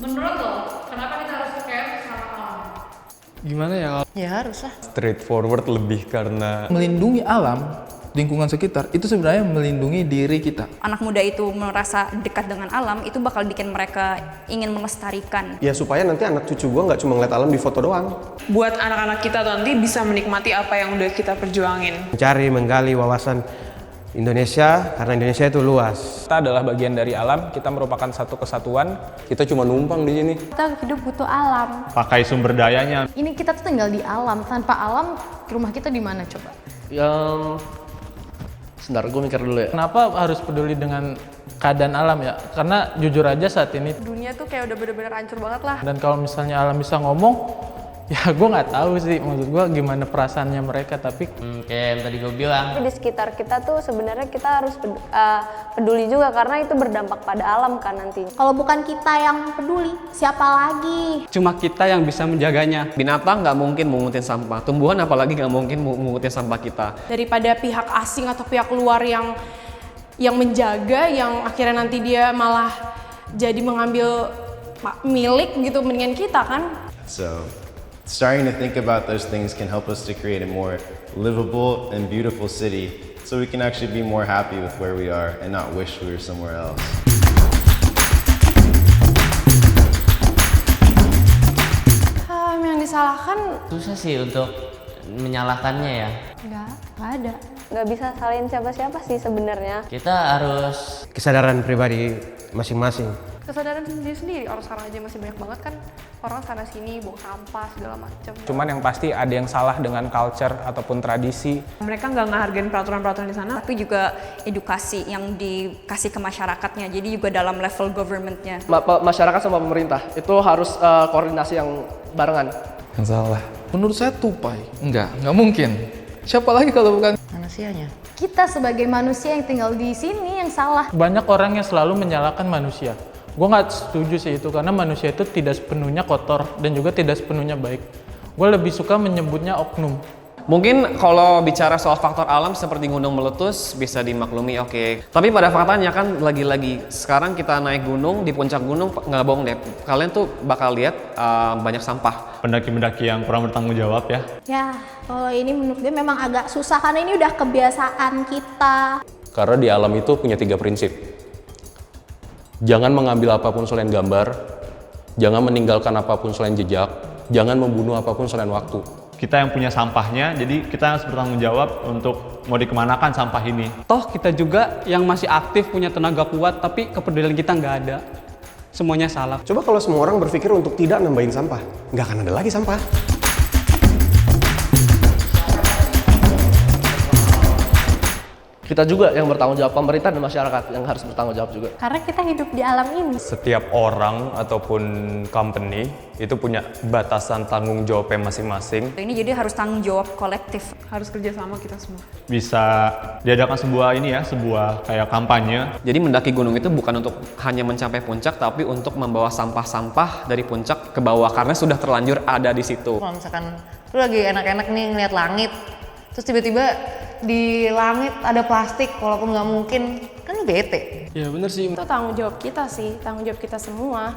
Menurut lo, kenapa kita harus care sama alam? Gimana ya? Ya harus lah. Straightforward lebih karena Melindungi alam, lingkungan sekitar, itu sebenarnya melindungi diri kita. Anak muda itu merasa dekat dengan alam, itu bakal bikin mereka ingin melestarikan. ya supaya nanti anak cucu gue nggak cuma ngeliat alam di foto doang. Buat anak-anak kita nanti bisa menikmati apa yang udah kita perjuangin. Mencari, menggali wawasan Indonesia karena Indonesia itu luas. Kita adalah bagian dari alam, kita merupakan satu kesatuan. Kita cuma numpang di sini. Kita hidup butuh alam. Pakai sumber dayanya. Ini kita tuh tinggal di alam. Tanpa alam, rumah kita di mana coba? Sebentar, gue mikir dulu ya. Kenapa harus peduli dengan keadaan alam ya? Karena jujur aja saat ini, Dunia tuh kayak udah bener-bener hancur banget lah. dan kalau misalnya alam bisa ngomong, ya gue nggak tahu sih, maksud gue gimana perasaannya mereka, tapi Kayak yang tadi gue bilang. Di sekitar kita tuh sebenarnya kita harus peduli juga karena itu berdampak pada alam kan nantinya. Kalau bukan kita yang peduli, siapa lagi? Cuma kita yang bisa menjaganya. Binatang nggak mungkin mengutin sampah. Tumbuhan apalagi nggak mungkin mengutin sampah kita. Daripada pihak asing atau pihak luar yang menjaga, yang akhirnya nanti dia malah jadi mengambil milik gitu, mendingan kita kan. So, starting to think about those things can help us to create a more livable and beautiful city so we can actually be more happy with where we are and not wish we were somewhere else. Yang disalahkan Susah sih untuk menyalahkannya ya. Nggak ada. Nggak bisa salahin siapa-siapa sih sebenarnya. Kita harus Kesadaran pribadi masing-masing. kesadaran sendiri-sendiri. Orang sekarang aja masih banyak banget kan orang sana sini buang sampah segala macam. Cuman yang pasti ada yang salah dengan culture ataupun tradisi. Mereka nggak ngehargain peraturan-peraturan di sana. Tapi juga edukasi yang dikasih ke masyarakatnya, jadi juga dalam level governmentnya. masyarakat sama pemerintah itu harus koordinasi yang barengan. yang salah. Menurut saya tupai. Nggak mungkin. Siapa lagi kalau bukan? Manusianya. Kita sebagai manusia yang tinggal di sini yang salah. Banyak orang yang selalu menyalahkan manusia. Gue nggak setuju sih itu, karena manusia itu tidak sepenuhnya kotor dan juga tidak sepenuhnya baik. Gue lebih suka menyebutnya oknum. Mungkin kalau bicara soal faktor alam seperti gunung meletus bisa dimaklumi, oke. Tapi pada faktanya kan lagi-lagi sekarang kita naik gunung, di puncak gunung nggak bohong deh, kalian tuh bakal lihat banyak sampah. Pendaki-pendaki yang kurang bertanggung jawab ya. Ya, kalau ini menurut gue memang agak susah karena ini udah kebiasaan kita. Karena di alam itu punya 3 prinsip. Jangan mengambil apapun selain gambar, jangan meninggalkan apapun selain jejak, jangan membunuh apapun selain waktu. Kita yang punya sampahnya, jadi kita harus bertanggung jawab untuk mau dikemanakan sampah ini. Toh kita juga yang masih aktif punya tenaga kuat, tapi kepedulian kita nggak ada. Semuanya salah. Coba kalau semua orang berpikir untuk tidak nambahin sampah, nggak akan ada lagi sampah. Kita juga yang bertanggung jawab, pemerintah dan masyarakat yang harus bertanggung jawab juga. Karena kita hidup di alam ini. Setiap orang ataupun company itu punya batasan tanggung jawabnya masing-masing. Ini jadi harus tanggung jawab kolektif. Harus kerjasama kita semua. Bisa diadakan sebuah kayak kampanye. Jadi mendaki gunung itu bukan untuk hanya mencapai puncak, tapi untuk membawa sampah-sampah dari puncak ke bawah karena sudah terlanjur ada di situ. Kalau misalkan lu lagi enak-enak nih ngeliat langit, terus tiba-tiba di langit ada plastik, walaupun nggak mungkin, kan lu bete. Ya bener sih. Itu tanggung jawab kita sih, tanggung jawab kita semua.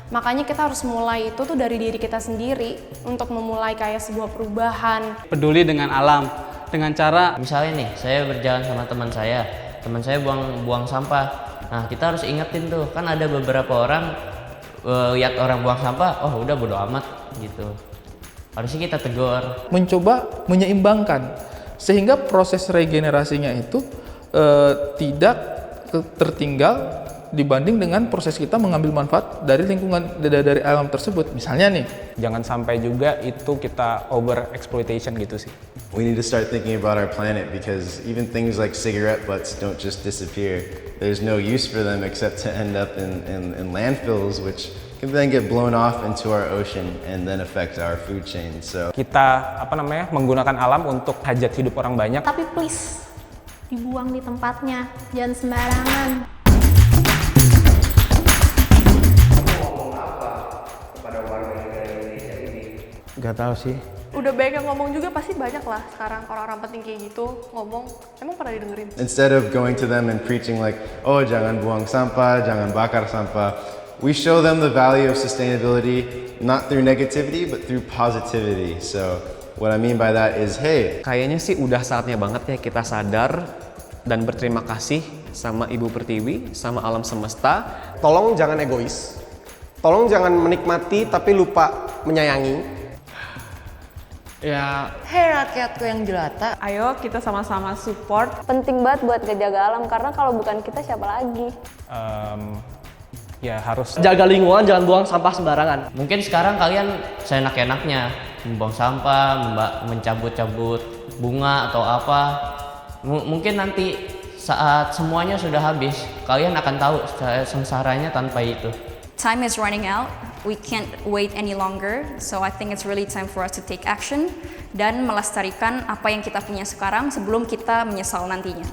Makanya kita harus mulai itu tuh dari diri kita sendiri untuk memulai kayak sebuah perubahan. Peduli dengan alam, dengan cara Misalnya nih, saya berjalan sama teman saya buang sampah. Nah, kita harus ingetin tuh, kan ada beberapa orang lihat orang buang sampah, oh udah bodo amat gitu. Harusnya kita tegur. Mencoba menyeimbangkan sehingga proses regenerasinya itu tidak tertinggal dibanding dengan proses kita mengambil manfaat dari lingkungan, dari alam tersebut. Misalnya nih, Jangan sampai juga itu kita over exploitation gitu sih. We need to start thinking about our planet because even things like cigarette butts don't just disappear. There's no use for them except to end up in landfills, which can then get blown off into our ocean and then affect our food chain. So Kita menggunakan alam untuk hajat hidup orang banyak. Tapi please, dibuang di tempatnya, jangan sembarangan. Gak tahu sih. Udah banyak yang ngomong juga, pasti banyak lah sekarang orang-orang penting kayak gitu ngomong. Emang pernah didengerin? instead of going to them and preaching like, oh jangan buang sampah, jangan bakar sampah, we show them the value of sustainability not through negativity but through positivity. So what I mean by that is, hey, kayaknya sih udah saatnya banget ya kita sadar dan berterima kasih sama Ibu Pertiwi, sama alam semesta. Tolong jangan egois. Tolong jangan menikmati tapi lupa menyayangi. Ya, Hei rakyatku yang jelata. Ayo kita sama-sama support. Penting banget buat ngejaga alam karena kalau bukan kita siapa lagi? Ya harus jaga lingkungan, jangan buang sampah sembarangan. Mungkin sekarang kalian seenak-enaknya membuang sampah, mencabut-cabut bunga atau apa. Mungkin nanti saat semuanya sudah habis, kalian akan tahu sengsaranya tanpa itu. Time is running out. We can't wait any longer. So I think it's really time for us to take action dan melestarikan apa yang kita punya sekarang sebelum kita menyesal nantinya.